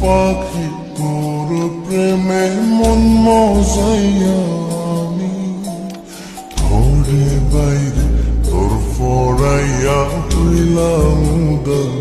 পাখি তোর প্রেমে মন মজাইয়া আমি ঘরে বাইরে তোর পড়াইয়া হইলাম উদাস